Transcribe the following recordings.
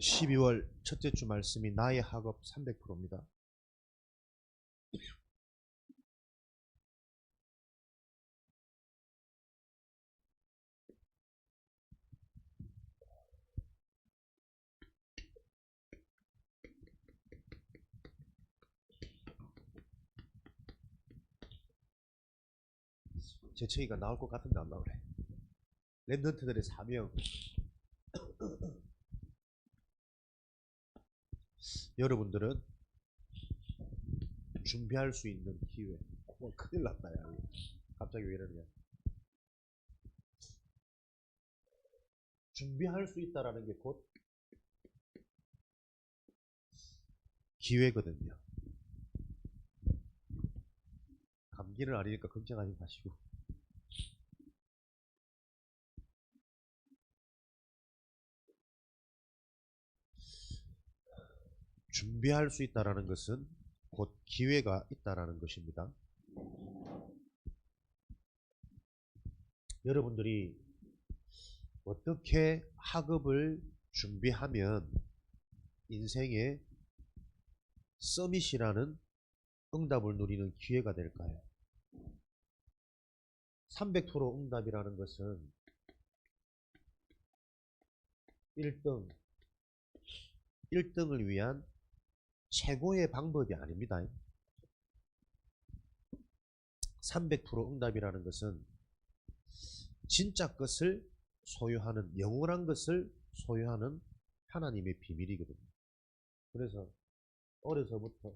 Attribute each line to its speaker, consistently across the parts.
Speaker 1: 12월 첫째 주 말씀이 나의 학업 300%입니다. 재채기가 나올 것 같은데 안 나오네. 랩런트들의 사명. 여러분들은 준비할 수 있는 기회. 큰일 났다 야. 갑자기 왜 이러냐. 준비할 수 있다라는 게 곧 기회거든요. 감기를 앓으니까 걱정하지 마시고. 준비할 수 있다라는 것은 곧 기회가 있다라는 것입니다. 여러분들이 어떻게 학업을 준비하면 인생의 서밋이라는 응답을 누리는 기회가 될까요? 300% 응답이라는 것은 1등을 위한 최고의 방법이 아닙니다. 300% 응답이라는 것은 진짜 것을 소유하는, 영원한 것을 소유하는 하나님의 비밀이거든요. 그래서 어려서부터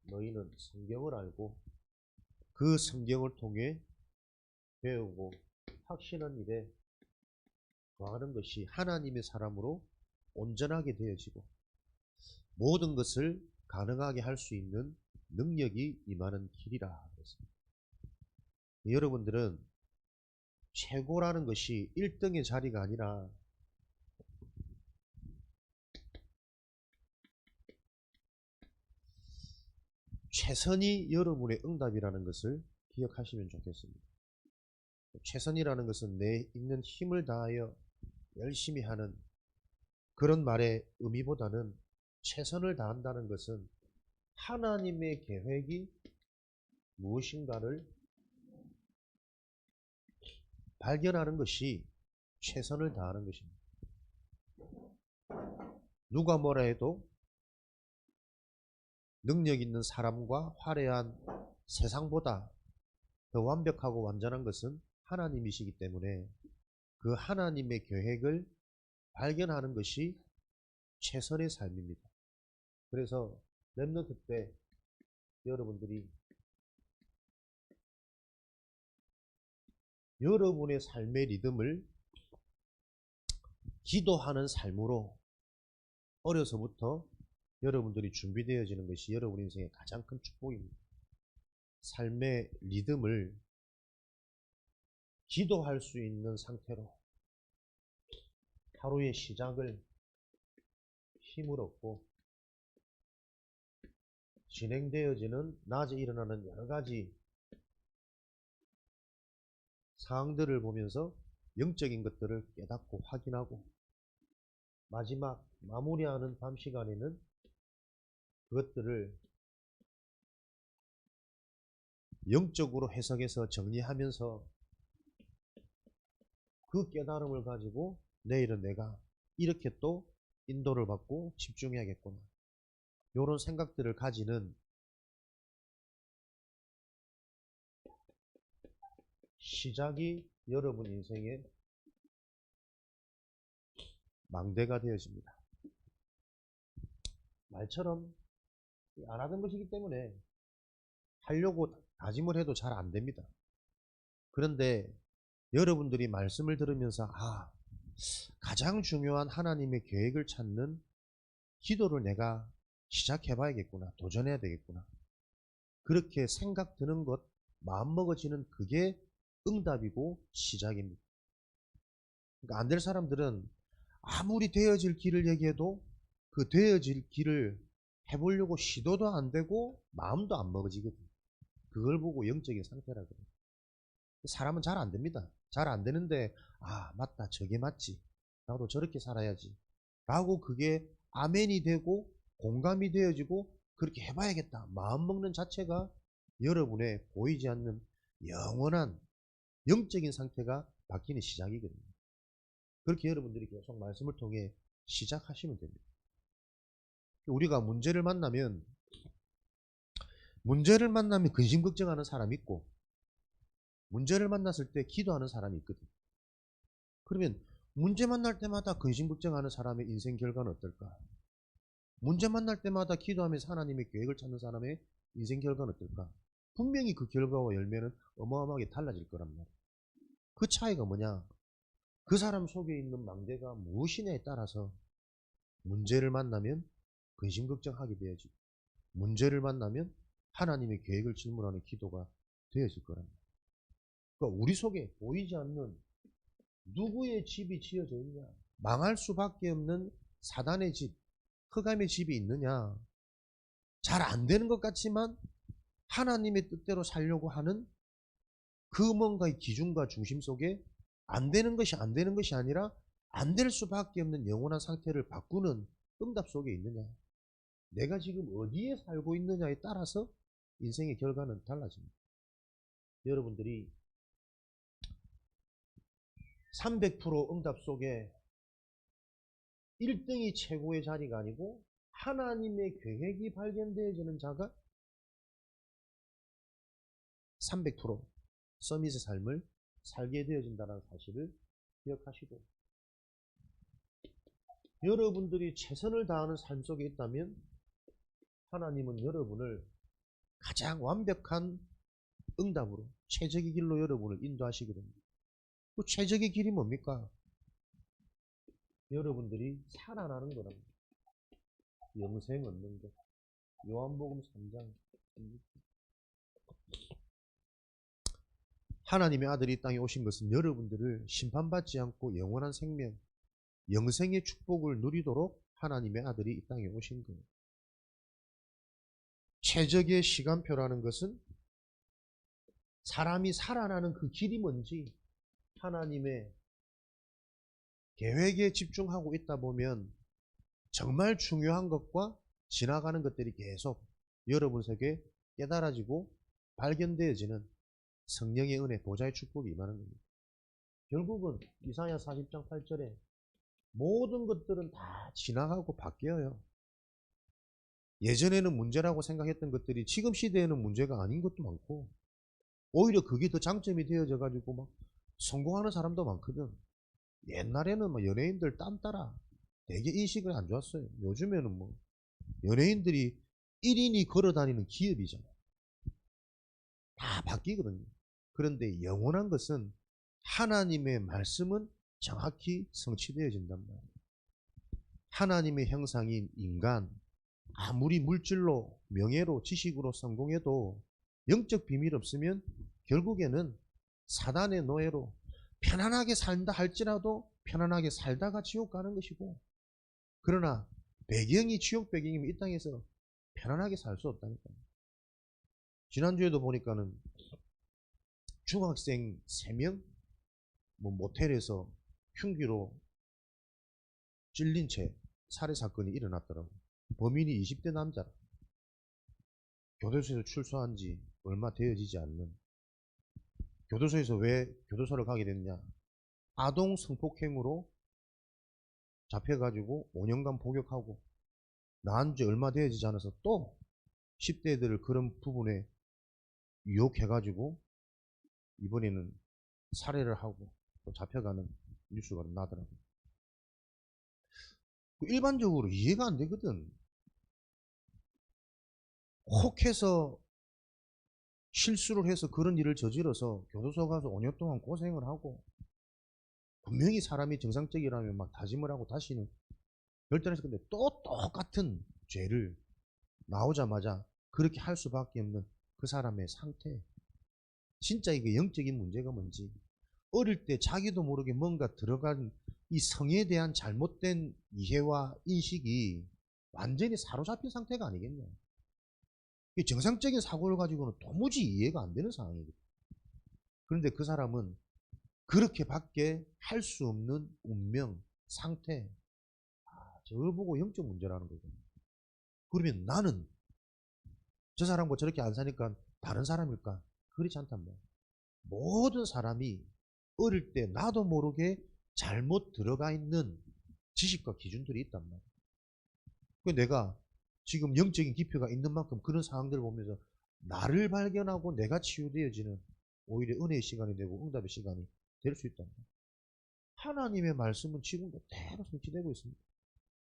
Speaker 1: 너희는 성경을 알고 그 성경을 통해 배우고 확신한 일에 거하는 것이 하나님의 사람으로 온전하게 되어지고 모든 것을 가능하게 할 수 있는 능력이 임하는 길이라 그랬습니다. 여러분들은 최고라는 것이 1등의 자리가 아니라 최선이 여러분의 응답이라는 것을 기억하시면 좋겠습니다. 최선이라는 것은 내 있는 힘을 다하여 열심히 하는 그런 말의 의미보다는 최선을 다한다는 것은 하나님의 계획이 무엇인가를 발견하는 것이 최선을 다하는 것입니다. 누가 뭐라 해도 능력 있는 사람과 화려한 세상보다 더 완벽하고 완전한 것은 하나님이시기 때문에 그 하나님의 계획을 발견하는 것이 최선의 삶입니다. 그래서 랩런트 때 여러분들이 여러분의 삶의 리듬을 기도하는 삶으로 어려서부터 여러분들이 준비되어지는 것이 여러분 인생의 가장 큰 축복입니다. 삶의 리듬을 기도할 수 있는 상태로 하루의 시작을 힘을 얻고 진행되어지는 낮에 일어나는 여러 가지 상황들을 보면서 영적인 것들을 깨닫고 확인하고 마지막 마무리하는 밤 시간에는 그것들을 영적으로 해석해서 정리하면서 그 깨달음을 가지고 내일은 내가 이렇게 또 인도를 받고 집중해야겠구나. 이런 생각들을 가지는 시작이 여러분 인생의 망대가 되어집니다. 말처럼 안 하던 것이기 때문에 하려고 다짐을 해도 잘 안 됩니다. 그런데 여러분들이 말씀을 들으면서 가장 중요한 하나님의 계획을 찾는 기도를 내가 시작해 봐야겠구나. 도전해야 되겠구나. 그렇게 생각 드는 것, 마음먹어지는 그게 응답이고 시작입니다. 그러니까 안 될 사람들은 아무리 되어질 길을 얘기해도 그 되어질 길을 해보려고 시도도 안 되고 마음도 안 먹어지거든요. 그걸 보고 영적인 상태라 그래요. 사람은 잘 안 됩니다. 잘 안 되는데 맞다 저게 맞지. 나도 저렇게 살아야지. 라고 그게 아멘이 되고 공감이 되어지고 그렇게 해봐야겠다 마음먹는 자체가 여러분의 보이지 않는 영원한 영적인 상태가 바뀌는 시작이거든요. 그렇게 여러분들이 계속 말씀을 통해 시작하시면 됩니다. 우리가 문제를 만나면 근심 걱정하는 사람이 있고 문제를 만났을 때 기도하는 사람이 있거든. 그러면 문제 만날 때마다 근심 걱정하는 사람의 인생 결과는 어떨까? 문제 만날 때마다 기도하면서 하나님의 계획을 찾는 사람의 인생 결과는 어떨까? 분명히 그 결과와 열매는 어마어마하게 달라질 거란 말이야. 그 차이가 뭐냐? 그 사람 속에 있는 망대가 무엇이냐에 따라서 문제를 만나면 근심 걱정하게 되어지고 문제를 만나면 하나님의 계획을 질문하는 기도가 되어질 거란 말이야. 그러니까 우리 속에 보이지 않는 누구의 집이 지어져 있냐? 망할 수밖에 없는 사단의 집, 흑암의 집이 있느냐? 잘 안 되는 것 같지만 하나님의 뜻대로 살려고 하는 그 뭔가의 기준과 중심 속에 안 되는 것이 아니라 안 될 수밖에 없는 영원한 상태를 바꾸는 응답 속에 있느냐? 내가 지금 어디에 살고 있느냐에 따라서 인생의 결과는 달라집니다. 여러분들이 300% 응답 속에 1등이 최고의 자리가 아니고 하나님의 계획이 발견되어지는 자가 300% 서밋의 삶을 살게 되어진다는 사실을 기억하시고 여러분들이 최선을 다하는 삶 속에 있다면 하나님은 여러분을 가장 완벽한 응답으로 최적의 길로 여러분을 인도하시거든요. 그 최적의 길이 뭡니까? 여러분들이 살아나는 거랍니다. 영생 얻는 것. 요한복음 3장. 하나님의 아들이 이 땅에 오신 것은 여러분들을 심판받지 않고 영원한 생명, 영생의 축복을 누리도록 하나님의 아들이 이 땅에 오신 거예요. 최적의 시간표라는 것은 사람이 살아나는 그 길이 뭔지 하나님의 계획에 집중하고 있다 보면 정말 중요한 것과 지나가는 것들이 계속 여러분 속에 깨달아지고 발견되어지는 성령의 은혜, 보좌의 축복이 임하는 겁니다. 결국은 이사야 40장 8절에 모든 것들은 다 지나가고 바뀌어요. 예전에는 문제라고 생각했던 것들이 지금 시대에는 문제가 아닌 것도 많고 오히려 그게 더 장점이 되어져 가지고 막 성공하는 사람도 많거든. 옛날에는 막 연예인들 땀 따라 되게 인식을 안 좋았어요. 요즘에는 뭐 연예인들이 1인이 걸어 다니는 기업이잖아. 다 바뀌거든요. 그런데 영원한 것은 하나님의 말씀은 정확히 성취되어진단 말이에요. 하나님의 형상인 인간, 아무리 물질로, 명예로, 지식으로 성공해도 영적 비밀 없으면 결국에는 사단의 노예로 편안하게 산다 할지라도 편안하게 살다가 지옥 가는 것이고, 그러나 배경이 지옥 배경이면 이 땅에서 편안하게 살 수 없다니까요. 지난주에도 보니까는 중학생 3명 모텔에서 흉기로 찔린 채 살해 사건이 일어났더라고요. 범인이 20대 남자라. 교도소에서 출소한 지 얼마 되어지지 않는. 교도소에서 왜 교도소를 가게 됐냐? 아동 성폭행으로 잡혀가지고 5년간 복역하고 나온 지 얼마 되어지지 않아서 또 10대 애들을 그런 부분에 유혹해가지고 이번에는 살해를 하고 또 잡혀가는 뉴스가 나더라고요. 일반적으로 이해가 안 되거든. 혹해서 실수를 해서 그런 일을 저질러서 교도소 가서 5년 동안 고생을 하고 분명히 사람이 정상적이라면 막 다짐을 하고 다시는 결단해서 근데 또 똑같은 죄를 나오자마자 그렇게 할 수밖에 없는 그 사람의 상태. 진짜 이게 영적인 문제가 뭔지 어릴 때 자기도 모르게 뭔가 들어간 이 성에 대한 잘못된 이해와 인식이 완전히 사로잡힌 상태가 아니겠냐. 정상적인 사고를 가지고는 도무지 이해가 안 되는 상황이거든요. 그런데 그 사람은 그렇게밖에 할 수 없는 운명, 상태, 저보고 영적 문제라는 거죠. 그러면 나는 저 사람과 저렇게 안 사니까 다른 사람일까? 그렇지 않단 말이야. 모든 사람이 어릴 때 나도 모르게 잘못 들어가 있는 지식과 기준들이 있단 말이야. 그 내가 지금 영적인 기표가 있는 만큼 그런 상황들을 보면서 나를 발견하고 내가 치유되어지는 오히려 은혜의 시간이 되고 응답의 시간이 될 수 있단 말이야. 하나님의 말씀은 지금도 대로 성취되고 있습니다.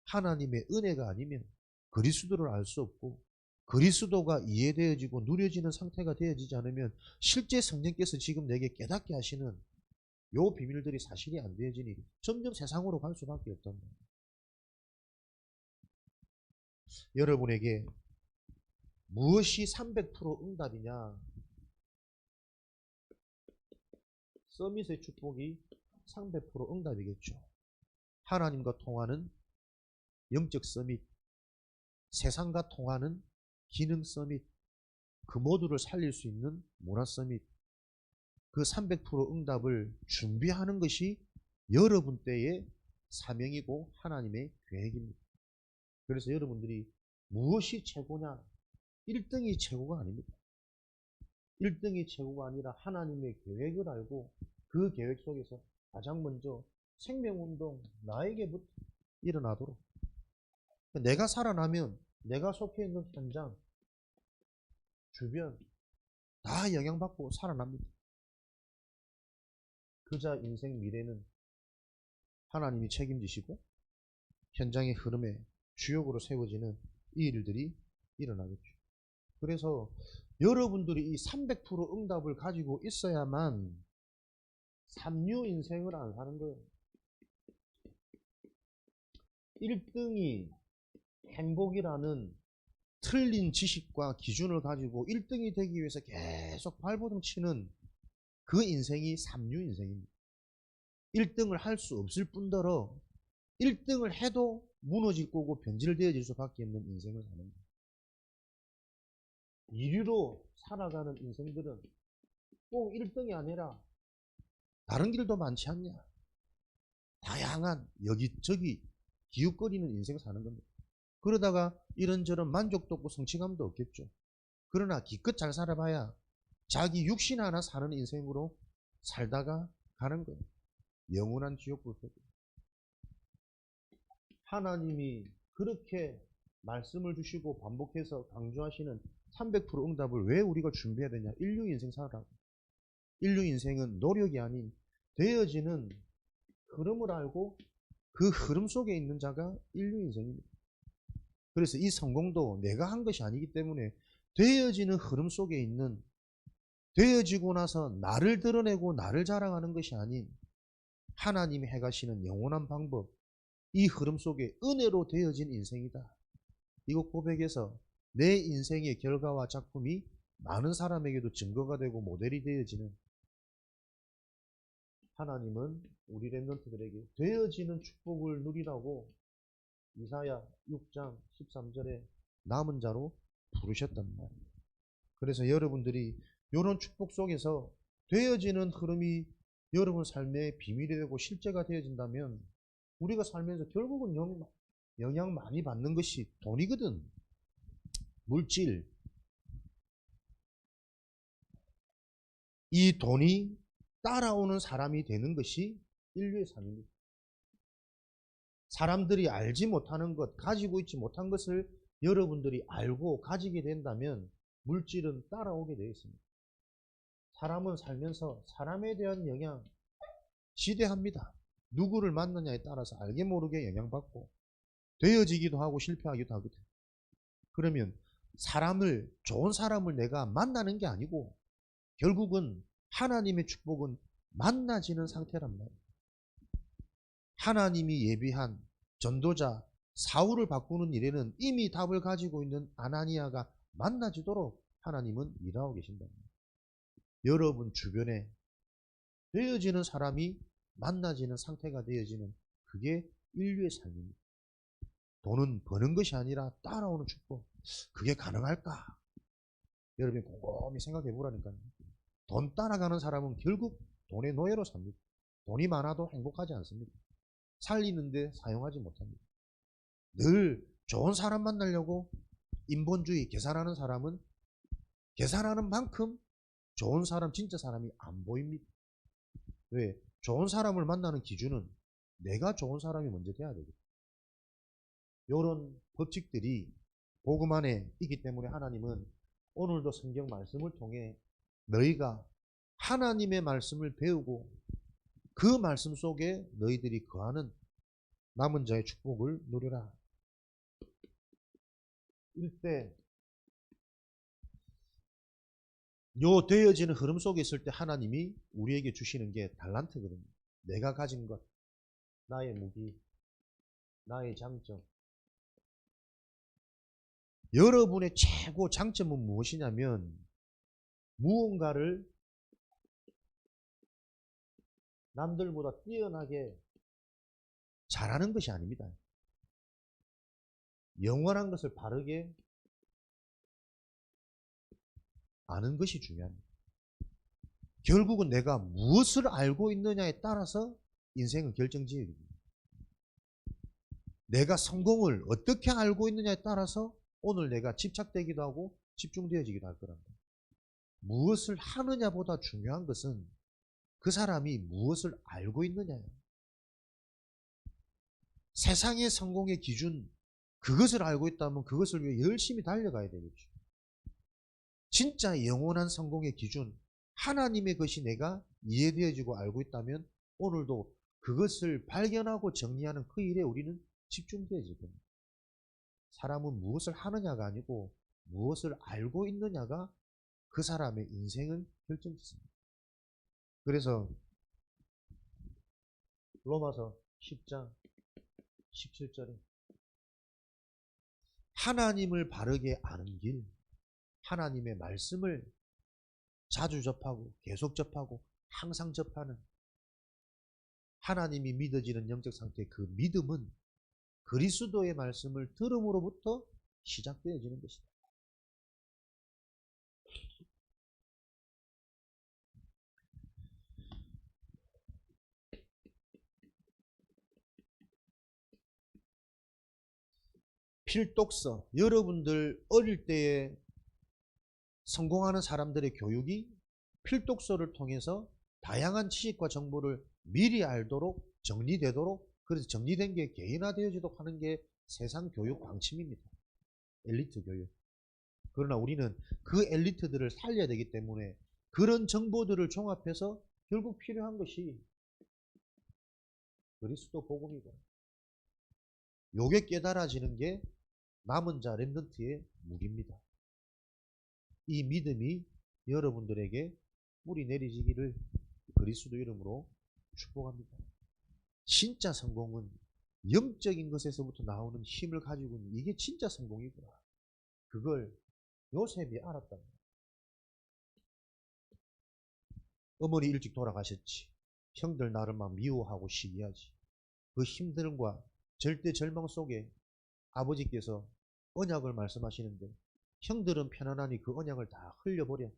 Speaker 1: 하나님의 은혜가 아니면 그리스도를 알 수 없고 그리스도가 이해되어지고 누려지는 상태가 되어지지 않으면 실제 성령께서 지금 내게 깨닫게 하시는 요 비밀들이 사실이 안 되어지니 점점 세상으로 갈 수밖에 없단 말이에요. 여러분에게 무엇이 300% 응답이냐? 서밋의 축복이 300% 응답이겠죠. 하나님과 통하는 영적 서밋, 세상과 통하는 기능 서밋, 그 모두를 살릴 수 있는 문화 서밋, 그 300% 응답을 준비하는 것이 여러분 때의 사명이고 하나님의 계획입니다. 그래서 여러분들이 무엇이 최고냐? 1등이 최고가 아닙니다. 1등이 최고가 아니라 하나님의 계획을 알고 그 계획 속에서 가장 먼저 생명운동 나에게부터 일어나도록, 내가 살아나면 내가 속해 있는 현장, 주변 다 영향받고 살아납니다. 그자 인생 미래는 하나님이 책임지시고 현장의 흐름에 주역으로 세워지는 이 일들이 일어나겠죠. 그래서 여러분들이 이 300% 응답을 가지고 있어야만 삼류 인생을 안 사는 거예요. 1등이 행복이라는 틀린 지식과 기준을 가지고 1등이 되기 위해서 계속 발버둥 치는 그 인생이 삼류 인생입니다. 1등을 할 수 없을 뿐더러 1등을 해도 무너질 거고 변질되어질 수밖에 없는 인생을 사는 거예요. 2류로 살아가는 인생들은 꼭 1등이 아니라 다른 길도 많지 않냐? 다양한 여기저기 기웃거리는 인생 사는 겁니다. 그러다가 이런저런 만족도 없고 성취감도 없겠죠. 그러나 기껏 잘 살아봐야 자기 육신 하나 사는 인생으로 살다가 가는 거예요. 영원한 지옥불 속에. 하나님이 그렇게 말씀을 주시고 반복해서 강조하시는 300% 응답을 왜 우리가 준비해야 되냐? 인류 인생 살아라고. 인류 인생은 노력이 아닌 되어지는 흐름을 알고 그 흐름 속에 있는 자가 인류 인생입니다. 그래서 이 성공도 내가 한 것이 아니기 때문에 되어지는 흐름 속에 있는, 되어지고 나서 나를 드러내고 나를 자랑하는 것이 아닌 하나님이 해가시는 영원한 방법, 이 흐름 속에 은혜로 되어진 인생이다. 이거 고백해서 내 인생의 결과와 작품이 많은 사람에게도 증거가 되고 모델이 되어지는, 하나님은 우리 랩런트들에게 되어지는 축복을 누리라고 이사야 6장 13절에 남은 자로 부르셨단 말이에요. 그래서 여러분들이 이런 축복 속에서 되어지는 흐름이 여러분 삶의 비밀이 되고 실제가 되어진다면 우리가 살면서 결국은 영향 많이 받는 것이 돈이거든. 물질. 이 돈이 따라오는 사람이 되는 것이 인류의 삶입니다. 사람들이 알지 못하는 것, 가지고 있지 못한 것을 여러분들이 알고 가지게 된다면 물질은 따라오게 되어 있습니다. 사람은 살면서 사람에 대한 영향 지대합니다. 누구를 만나냐에 따라서 알게 모르게 영향받고 되어지기도 하고 실패하기도 하거든. 그러면 좋은 사람을 내가 만나는 게 아니고 결국은 하나님의 축복은 만나지는 상태란 말이에요. 하나님이 예비한 전도자 사울을 바꾸는 일에는 이미 답을 가지고 있는 아나니아가 만나지도록 하나님은 일하고 계신다. 여러분 주변에 되어지는 사람이 만나지는 상태가 되어지는, 그게 인류의 삶입니다. 돈은 버는 것이 아니라 따라오는 축복. 그게 가능할까? 여러분이 곰곰이 생각해 보라니까요. 돈 따라가는 사람은 결국 돈의 노예로 삽니다. 돈이 많아도 행복하지 않습니다. 살리는데 사용하지 못합니다. 늘 좋은 사람 만나려고 인본주의 계산하는 사람은 계산하는 만큼 좋은 사람, 진짜 사람이 안 보입니다. 왜? 좋은 사람을 만나는 기준은 내가 좋은 사람이 먼저 돼야 되거든요. 이런 법칙들이 복음 안에 있기 때문에 하나님은 오늘도 성경 말씀을 통해 너희가 하나님의 말씀을 배우고 그 말씀 속에 너희들이 거하는 남은 자의 축복을 누려라. 일때 요 되어지는 흐름 속에 있을 때 하나님이 우리에게 주시는 게 달란트거든요. 내가 가진 것, 나의 무기, 나의 장점. 여러분의 최고 장점은 무엇이냐면 무언가를 남들보다 뛰어나게 잘하는 것이 아닙니다. 영원한 것을 바르게 아는 것이 중요합니다. 결국은 내가 무엇을 알고 있느냐에 따라서 인생은 결정지어집니다. 내가 성공을 어떻게 알고 있느냐에 따라서 오늘 내가 집착되기도 하고 집중되어지기도 할 거랍니다. 무엇을 하느냐보다 중요한 것은 그 사람이 무엇을 알고 있느냐예요. 세상의 성공의 기준, 그것을 알고 있다면 그것을 위해 열심히 달려가야 되겠죠. 진짜 영원한 성공의 기준, 하나님의 것이 내가 이해되어지고 알고 있다면 오늘도 그것을 발견하고 정리하는 그 일에 우리는 집중되어질 겁니다. 사람은 무엇을 하느냐가 아니고 무엇을 알고 있느냐가 그 사람의 인생을 결정짓습니다. 그래서 로마서 10장 17절에 하나님을 바르게 아는 길, 하나님의 말씀을 자주 접하고 계속 접하고 항상 접하는 하나님이 믿어지는 영적 상태, 그 믿음은 그리스도의 말씀을 들음으로부터 시작되어지는 것이다. 필독서, 여러분들 어릴 때에 성공하는 사람들의 교육이 필독서를 통해서 다양한 지식과 정보를 미리 알도록 정리되도록, 그래서 정리된 게 개인화되어지도록 하는 게 세상 교육 방침입니다. 엘리트 교육. 그러나 우리는 그 엘리트들을 살려야 되기 때문에 그런 정보들을 종합해서 결국 필요한 것이 그리스도 복음이고, 요게 깨달아지는 게 남은 자 렘넌트의 무기입니다. 이 믿음이 여러분들에게 뿌리 내리지기를 그리스도 이름으로 축복합니다. 진짜 성공은 영적인 것에서부터 나오는 힘을 가지고 있는, 이게 진짜 성공이구나. 그걸 요셉이 알았답니다. 어머니 일찍 돌아가셨지. 형들 나를 막 미워하고 시기하지. 그 힘듦과 절대 절망 속에 아버지께서 언약을 말씀하시는데 형들은 편안하니 그 언약을 다 흘려버려.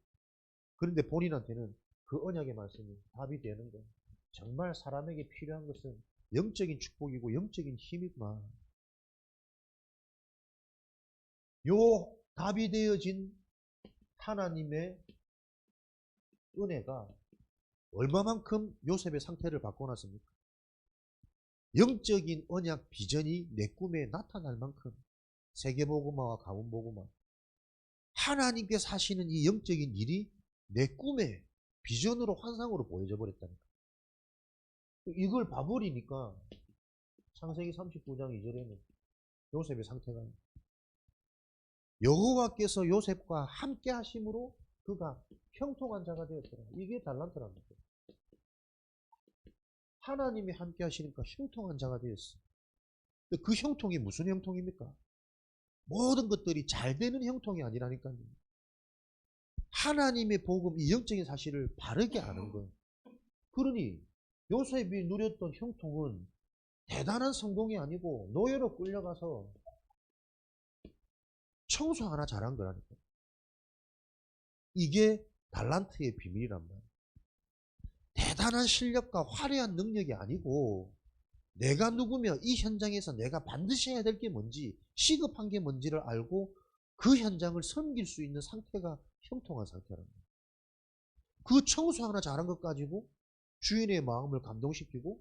Speaker 1: 그런데 본인한테는 그 언약의 말씀이 답이 되는 거예요. 정말 사람에게 필요한 것은 영적인 축복이고 영적인 힘이구나. 요 답이 되어진 하나님의 은혜가 얼마만큼 요셉의 상태를 바꿔놨습니까? 영적인 언약 비전이 내 꿈에 나타날 만큼 세계복음화와 가문복음화, 하나님께서 하시는 이 영적인 일이 내 꿈에 비전으로 환상으로 보여져 버렸다니까. 이걸 봐버리니까 창세기 39장 2절에는 요셉의 상태가 여호와께서 요셉과 함께 하심으로 그가 형통한 자가 되었더라. 이게 달란트랍니다. 하나님이 함께 하시니까 형통한 자가 되었어. 그 형통이 무슨 형통입니까? 모든 것들이 잘 되는 형통이 아니라니까요. 하나님의 복음, 이 영적인 사실을 바르게 아는 거예요. 그러니 요셉이 누렸던 형통은 대단한 성공이 아니고 노예로 끌려가서 청소 하나 잘한 거라니까. 이게 달란트의 비밀이란 말이에요. 대단한 실력과 화려한 능력이 아니고 내가 누구며 이 현장에서 내가 반드시 해야 될 게 뭔지, 시급한 게 뭔지를 알고 그 현장을 섬길 수 있는 상태가 형통한 상태라는 거예요. 그 청소 하나 잘한 것 가지고 주인의 마음을 감동시키고,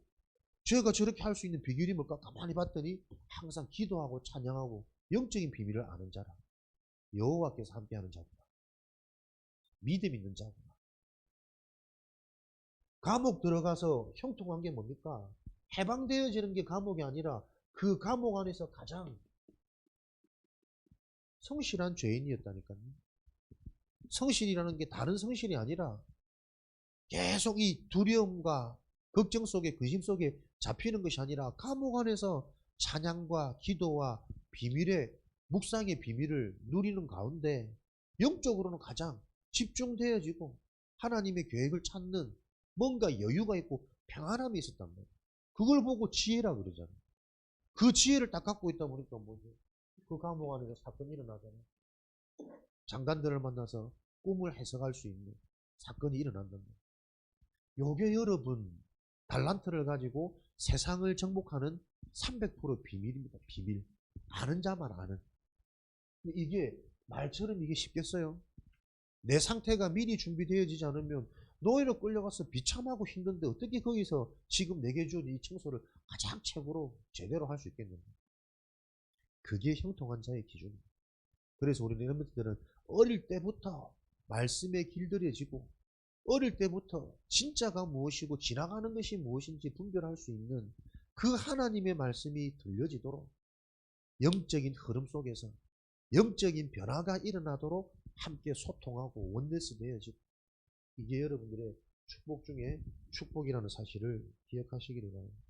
Speaker 1: 제가 저렇게 할 수 있는 비결이 뭘까 가만히 봤더니 항상 기도하고 찬양하고 영적인 비밀을 아는 자라. 여호와께서 함께하는 자구나. 믿음 있는 자구나. 감옥 들어가서 형통한 게 뭡니까? 해방되어지는 게 감옥이 아니라 그 감옥 안에서 가장 성실한 죄인이었다니까요. 성실이라는 게 다른 성실이 아니라 계속 이 두려움과 걱정 속에, 근심 속에 잡히는 것이 아니라 감옥 안에서 찬양과 기도와 비밀의, 묵상의 비밀을 누리는 가운데 영적으로는 가장 집중되어지고 하나님의 계획을 찾는 뭔가 여유가 있고 평안함이 있었단 말이에요. 그걸 보고 지혜라 그러잖아요. 그 지혜를 딱 갖고 있다 보니까 뭐죠? 그 감옥 안에서 사건이 일어나잖아요. 장관들을 만나서 꿈을 해석할 수 있는 사건이 일어난단 말이에요. 요게 여러분 달란트를 가지고 세상을 정복하는 300% 비밀입니다. 비밀. 아는 자만 아는. 이게 말처럼 이게 쉽겠어요? 내 상태가 미리 준비되어지지 않으면 노예로 끌려가서 비참하고 힘든데 어떻게 거기서 지금 내게 준 이 청소를 가장 최고로 제대로 할 수 있겠는가? 그게 형통한 자의 기준입니다. 그래서 우리 렘넌트들은 어릴 때부터 말씀에 길들여지고 어릴 때부터 진짜가 무엇이고 지나가는 것이 무엇인지 분별할 수 있는 그 하나님의 말씀이 들려지도록 영적인 흐름 속에서 영적인 변화가 일어나도록 함께 소통하고 원네스 되어지고, 이게 여러분들의 축복 중에 축복이라는 사실을 기억하시기를 바랍니다.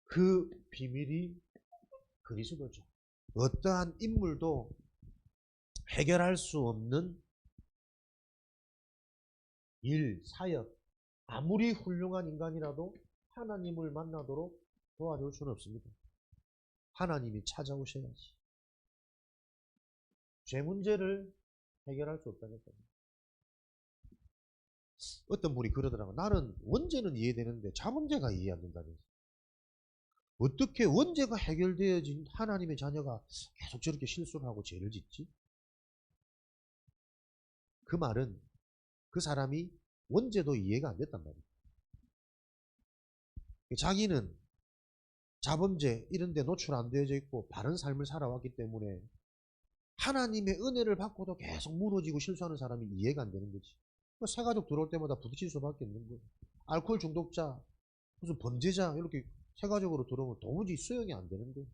Speaker 1: 그 비밀이 그리스도죠. 어떠한 인물도 해결할 수 없는 일, 사역, 아무리 훌륭한 인간이라도 하나님을 만나도록 도와줄 수는 없습니다. 하나님이 찾아오셔야지. 죄 문제를 해결할 수 없다니까요. 어떤 분이 그러더라고요. 나는 원죄는 이해되는데 자문제가 이해 안 된다면서. 어떻게 원죄가 해결되어진 하나님의 자녀가 계속 저렇게 실수를 하고 죄를 짓지? 그 말은 그 사람이 원죄도 이해가 안 됐단 말이에요. 자기는 자범죄 이런 데 노출 안 되어져 있고 바른 삶을 살아왔기 때문에 하나님의 은혜를 받고도 계속 무너지고 실수하는 사람이 이해가 안 되는 거지. 새 가족 들어올 때마다 부딪힐 수밖에 없는 거예요. 알코올 중독자, 무슨 범죄자 이렇게 새 가족으로 들어오면 도무지 수용이 안 되는 거예요.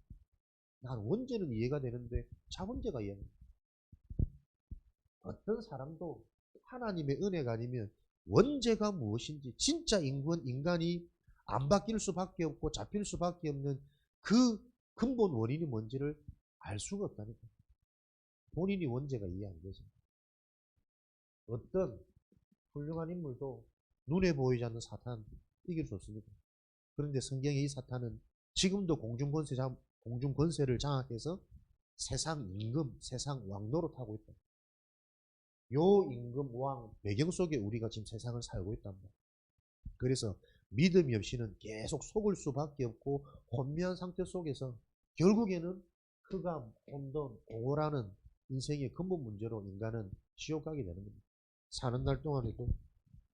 Speaker 1: 난 원죄는 이해가 되는데 자범죄가 이해가 안 돼. 어떤 사람도 하나님의 은혜가 아니면 원죄가 무엇인지, 진짜 인간이 안 바뀔 수밖에 없고 잡힐 수밖에 없는 그 근본 원인이 뭔지를 알 수가 없다니까. 본인이 원죄가 이해 안 되죠. 어떤 훌륭한 인물도 눈에 보이지 않는 사탄 이길 수 없습니다. 그런데 성경의 이 사탄은 지금도 공중권세를 장악해서 세상 임금, 세상 왕 노릇하고 있다. 요 임금 왕 배경 속에 우리가 지금 세상을 살고 있단 말이야. 그래서 믿음이 없이는 계속 속을 수밖에 없고 혼미한 상태 속에서 결국에는 흑암, 혼돈, 공허라는 인생의 근본 문제로 인간은 지옥 가게 되는 겁니다. 사는 날 동안에도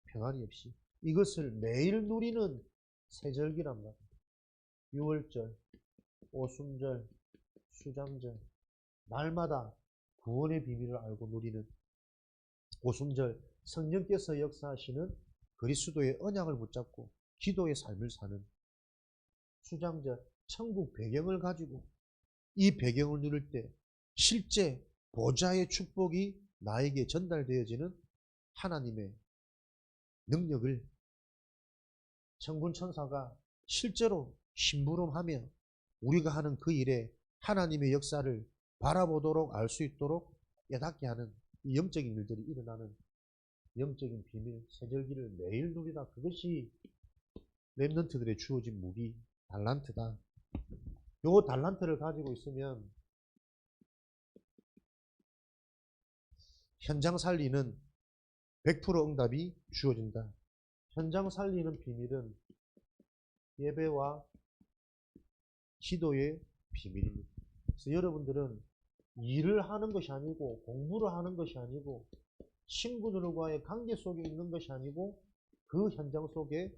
Speaker 1: 평안이 없이 이것을 매일 누리는 세절기란 말이에요. 6월절, 오순절, 수장절, 날마다 구원의 비밀을 알고 누리는 오순절, 성령께서 역사하시는 그리스도의 언약을 붙잡고 기도의 삶을 사는 수장절, 천국 배경을 가지고 이 배경을 누릴 때 실제 보좌의 축복이 나에게 전달되어지는 하나님의 능력을 천군 천사가 실제로 심부름하며 우리가 하는 그 일에 하나님의 역사를 바라보도록 알 수 있도록 깨닫게 하는 이 영적인 일들이 일어나는 영적인 비밀, 세절기를 매일 누리다. 그것이 렘넌트들의 주어진 무기, 달란트다. 요 달란트를 가지고 있으면 현장 살리는 100% 응답이 주어진다. 현장 살리는 비밀은 예배와 기도의 비밀입니다. 그래서 여러분들은 일을 하는 것이 아니고 공부를 하는 것이 아니고 친구들과의 관계 속에 있는 것이 아니고 그 현장 속에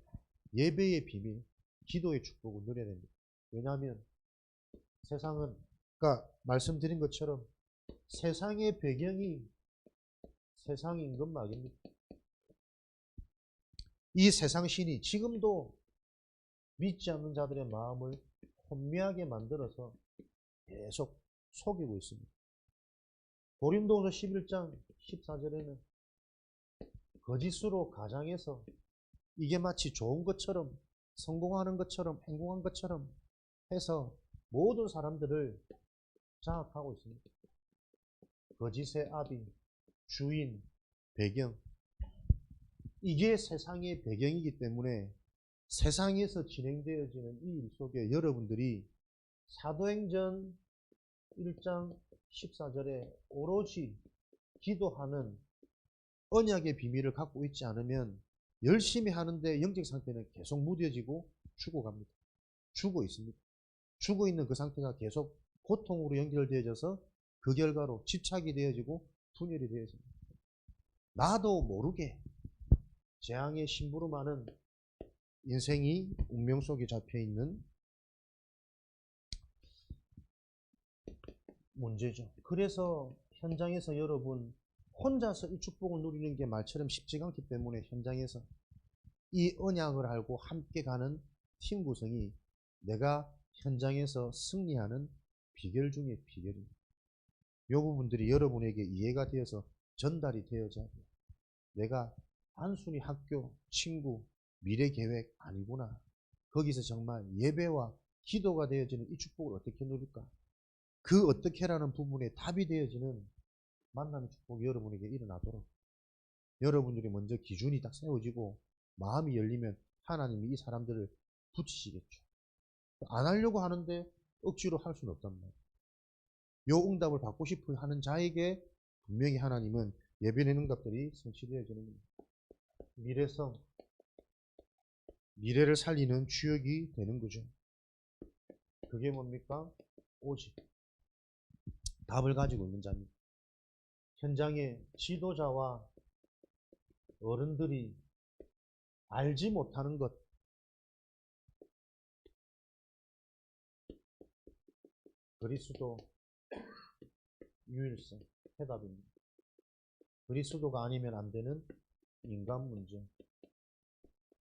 Speaker 1: 예배의 비밀, 기도의 축복을 누려야 됩니다. 왜냐하면 세상은 아까 말씀드린 것처럼 세상의 배경이 세상인 건 맞습니다. 이 세상 신이 지금도 믿지 않는 자들의 마음을 혼미하게 만들어서 계속 속이고 있습니다. 고린도후서 11장 14절에는 거짓으로 가장해서 이게 마치 좋은 것처럼 성공하는 것처럼 행복한 것처럼 해서 모든 사람들을 장악하고 있습니다. 거짓의 아비, 주인, 배경, 이게 세상의 배경이기 때문에 세상에서 진행되어지는 이 일 속에 여러분들이 사도행전 1장 14절에 오로지 기도하는 언약의 비밀을 갖고 있지 않으면 열심히 하는데 영적 상태는 계속 무뎌지고 죽어갑니다. 죽어 있습니다. 죽어 있는 그 상태가 계속 고통으로 연결되어져서 그 결과로 집착이 되어지고 분열이 되어집니다. 나도 모르게 재앙의 심부름하는 인생이 운명 속에 잡혀있는 문제죠. 그래서 현장에서 여러분 혼자서 이 축복을 누리는 게 말처럼 쉽지가 않기 때문에 현장에서 이 언약을 알고 함께 가는 팀 구성이 내가 현장에서 승리하는 비결 중에 비결입니다. 이 부분들이 여러분에게 이해가 되어서 전달이 되어져야 돼요. 내가 단순히 학교, 친구, 미래 계획 아니구나. 거기서 정말 예배와 기도가 되어지는 이 축복을 어떻게 누릴까? 그 어떻게라는 부분에 답이 되어지는 만남의 축복이 여러분에게 일어나도록 여러분들이 먼저 기준이 딱 세워지고 마음이 열리면 하나님이 이 사람들을 붙이시겠죠. 안 하려고 하는데 억지로 할 수는 없단 말이에요. 요 응답을 받고 싶어 하는 자에게 분명히 하나님은 예배의 응답들이 성취되어지는 겁니다. 미래성, 미래를 살리는 주역이 되는 거죠. 그게 뭡니까? 오직 답을 가지고 있는 자입니다. 현장의 지도자와 어른들이 알지 못하는 것, 그리스도 유일성, 해답입니다. 그리스도가 아니면 안 되는 인간 문제,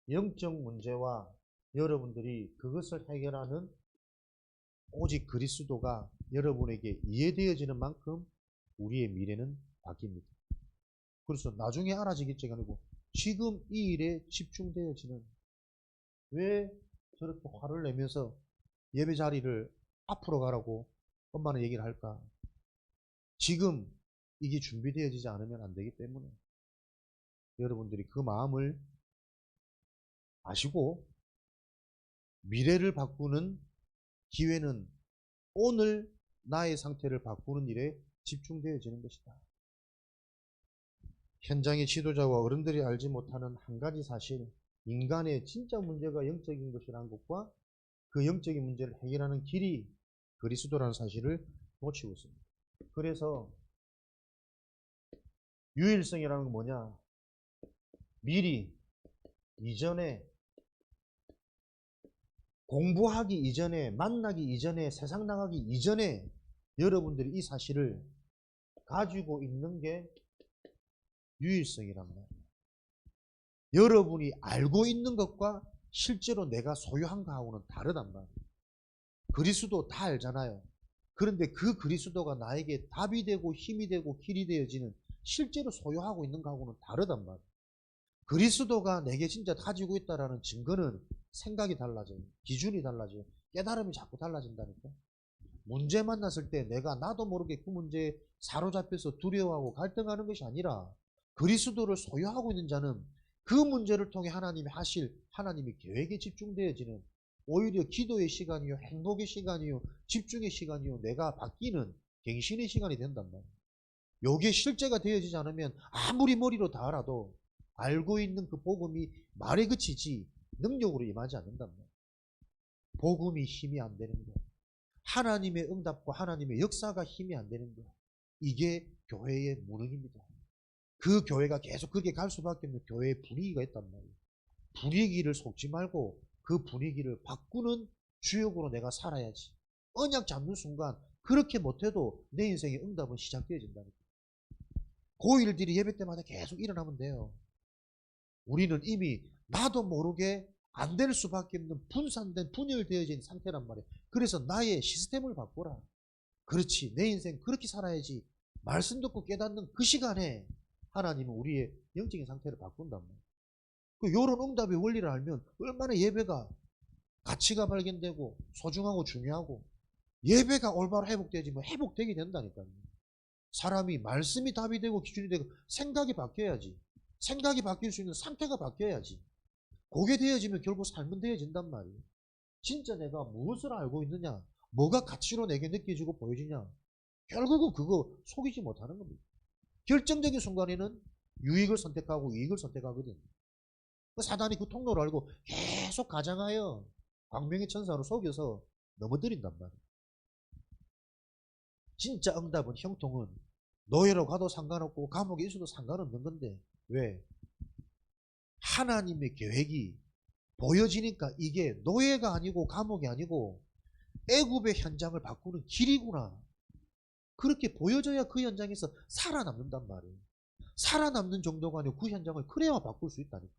Speaker 1: 영적 문제와 여러분들이 그것을 해결하는 오직 그리스도가 여러분에게 이해되어지는 만큼 우리의 미래는 바뀝니다. 그래서 나중에 알아지겠지가 아니고 지금 이 일에 집중되어지는, 왜 저렇게 화를 내면서 예배 자리를 앞으로 가라고 엄마는 얘기를 할까? 지금 이게 준비되어지지 않으면 안 되기 때문에 여러분들이 그 마음을 아시고 미래를 바꾸는 기회는 오늘 나의 상태를 바꾸는 일에 집중되어지는 것이다. 현장의 지도자와 어른들이 알지 못하는 한 가지 사실, 인간의 진짜 문제가 영적인 것이라는 것과 그 영적인 문제를 해결하는 길이 그리스도라는 사실을 놓치고 있습니다. 그래서 유일성이라는 건 뭐냐? 미리 이전에 공부하기 이전에, 만나기 이전에, 세상 나가기 이전에 여러분들이 이 사실을 가지고 있는 게 유일성이란 말이에요. 여러분이 알고 있는 것과 실제로 내가 소유한 거하고는 다르단 말이에요. 그리스도 다 알잖아요. 그런데 그 그리스도가 나에게 답이 되고 힘이 되고 길이 되어지는 실제로 소유하고 있는 거하고는 다르단 말이에요. 그리스도가 내게 진짜 가지고 있다라는 증거는 생각이 달라져요. 기준이 달라져요. 깨달음이 자꾸 달라진다니까. 문제 만났을 때 내가 나도 모르게 그 문제에 사로잡혀서 두려워하고 갈등하는 것이 아니라 그리스도를 소유하고 있는 자는 그 문제를 통해 하나님이 하실 하나님의 계획에 집중되어지는, 오히려 기도의 시간이요, 행복의 시간이요, 집중의 시간이요, 내가 바뀌는 갱신의 시간이 된단 말이에요. 요게 실제가 되어지지 않으면 아무리 머리로 다 알아도 알고 있는 그 복음이 말에 그치지 능력으로 임하지 않는단 말이에요. 복음이 힘이 안 되는 거. 하나님의 응답과 하나님의 역사가 힘이 안 되는 거. 이게 교회의 무능입니다. 그 교회가 계속 그렇게 갈 수밖에 없는 교회의 분위기가 있단 말이에요. 분위기를 속지 말고 그 분위기를 바꾸는 주역으로 내가 살아야지. 언약 잡는 순간 그렇게 못해도 내 인생의 응답은 시작되어진다니까. 그 일들이 예배 때마다 계속 일어나면 돼요. 우리는 이미 나도 모르게 안 될 수밖에 없는 분산된 분열되어진 상태란 말이에요. 그래서 나의 시스템을 바꾸라. 그렇지, 내 인생 그렇게 살아야지. 말씀 듣고 깨닫는 그 시간에 하나님은 우리의 영적인 상태를 바꾼단 말이에요. 요런 응답의 원리를 알면 얼마나 예배가 가치가 발견되고 소중하고 중요하고, 예배가 올바로 회복되어지면 회복되게 된다니까요. 사람이 말씀이 답이 되고 기준이 되고 생각이 바뀌어야지. 생각이 바뀔 수 있는 상태가 바뀌어야지. 그게 되어지면 결국 삶은 되어진단 말이에요. 진짜 내가 무엇을 알고 있느냐, 뭐가 가치로 내게 느껴지고 보여지냐, 결국은 그거 속이지 못하는 겁니다. 결정적인 순간에는 유익을 선택하고 이익을 선택하거든. 사단이 그 통로를 알고 계속 가장하여 광명의 천사로 속여서 넘어뜨린단 말이에요. 진짜 응답은, 형통은 노예로 가도 상관없고 감옥에 있어도 상관없는 건데, 왜? 하나님의 계획이 보여지니까 이게 노예가 아니고 감옥이 아니고 애굽의 현장을 바꾸는 길이구나. 그렇게 보여져야 그 현장에서 살아남는단 말이에요. 살아남는 정도가 아니고 그 현장을 그래야 바꿀 수 있다니까.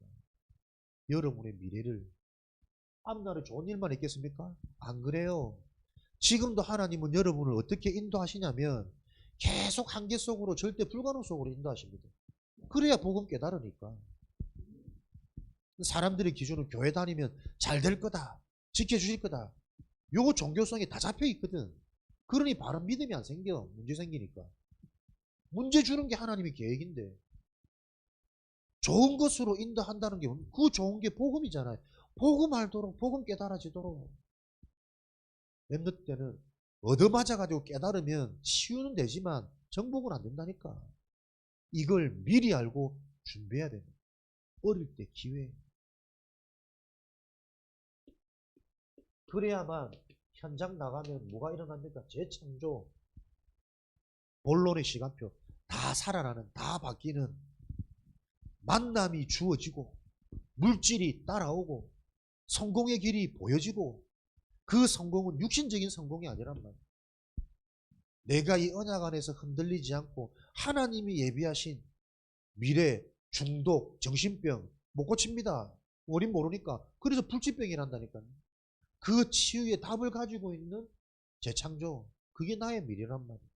Speaker 1: 여러분의 미래를, 앞날에 좋은 일만 있겠습니까? 안 그래요. 지금도 하나님은 여러분을 어떻게 인도하시냐면 계속 한계 속으로, 절대 불가능 속으로 인도하십니다. 그래야 복음 깨달으니까. 사람들의 기준은 교회 다니면 잘 될 거다, 지켜주실 거다, 요거 종교성이 다 잡혀 있거든. 그러니 바른 믿음이 안 생겨. 문제 생기니까. 문제 주는 게 하나님의 계획인데, 좋은 것으로 인도한다는 게 그 좋은 게 복음이잖아요. 복음 알도록, 복음 깨달아지도록. 랩노트 때는 얻어맞아가지고 깨달으면 치유는 되지만 정복은 안 된다니까. 이걸 미리 알고 준비해야 됩니다. 어릴 때 기회. 그래야만 현장 나가면 뭐가 일어납니까? 재창조, 본론의 시간표, 다 살아나는, 다 바뀌는, 만남이 주어지고 물질이 따라오고 성공의 길이 보여지고, 그 성공은 육신적인 성공이 아니란 말이에요. 내가 이 언약 안에서 흔들리지 않고 하나님이 예비하신 미래, 중독, 정신병 못 고칩니다. 원인 모르니까. 그래서 불치병이 난다니까요. 그 치유의 답을 가지고 있는 재창조, 그게 나의 미래란 말이에요.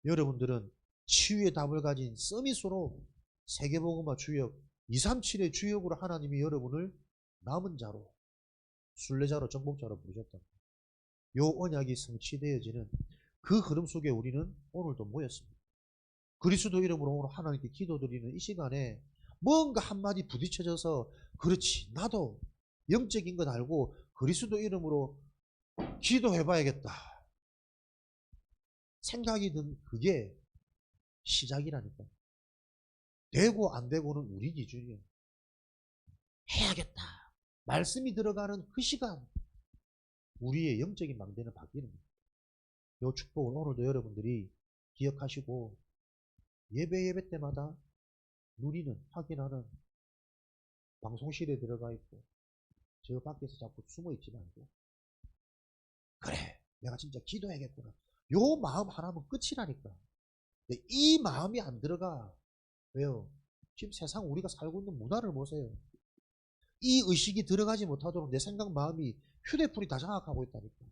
Speaker 1: 여러분들은 치유의 답을 가진 서밋으로 세계복음화 주역 237의 주역으로 하나님이 여러분을 남은 자로, 순례자로, 정복자로 부르셨다. 요 언약이 성취되어지는 그 흐름 속에 우리는 오늘도 모였습니다. 그리스도 이름으로 오늘 하나님께 기도드리는 이 시간에 뭔가 한마디 부딪혀져서, 그렇지, 나도 영적인 것 알고 그리스도 이름으로 기도해봐야겠다 생각이 든 그게 시작이라니까. 되고 안 되고는 우리 기준이에요. 해야겠다. 말씀이 들어가는 그 시간, 우리의 영적인 망대는 바뀌는 거예요. 이 축복을 오늘도 여러분들이 기억하시고, 예배 때마다 누리는, 확인하는, 방송실에 들어가 있고 저 밖에서 자꾸 숨어 있지 말고, 그래, 내가 진짜 기도해야겠구나, 요 마음 하나면 끝이라니까. 근데 이 마음이 안 들어가. 왜요? 지금 세상 우리가 살고 있는 문화를 보세요. 이 의식이 들어가지 못하도록 내 생각, 마음이 휴대폰이 다 장악하고 있다니까.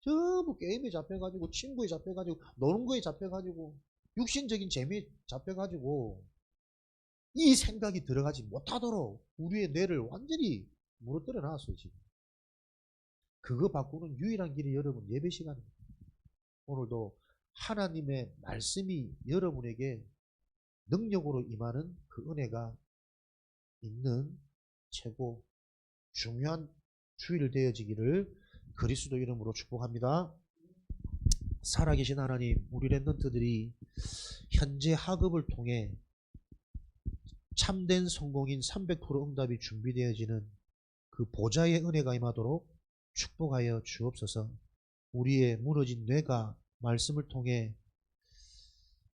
Speaker 1: 전부 게임에 잡혀가지고, 친구에 잡혀가지고, 노는 거에 잡혀가지고, 육신적인 재미에 잡혀가지고, 이 생각이 들어가지 못하도록 우리의 뇌를 완전히 무너뜨려 놨어요, 지금. 그거 바꾸는 유일한 길이 여러분 예배 시간입니다. 오늘도 하나님의 말씀이 여러분에게 능력으로 임하는 그 은혜가 있는 최고 중요한 주일 되어지기를 그리스도 이름으로 축복합니다. 살아계신 하나님, 우리 랩런트들이 현재 학업을 통해 참된 성공인 300% 응답이 준비되어지는 그 보좌의 은혜가 임하도록 축복하여 주옵소서. 우리의 무너진 뇌가 말씀을 통해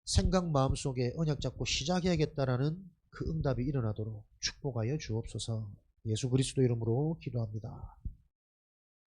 Speaker 1: 생각 마음속에 언약 잡고 시작해야겠다라는 그 응답이 일어나도록 축복하여 주옵소서. 예수 그리스도 이름으로 기도합니다.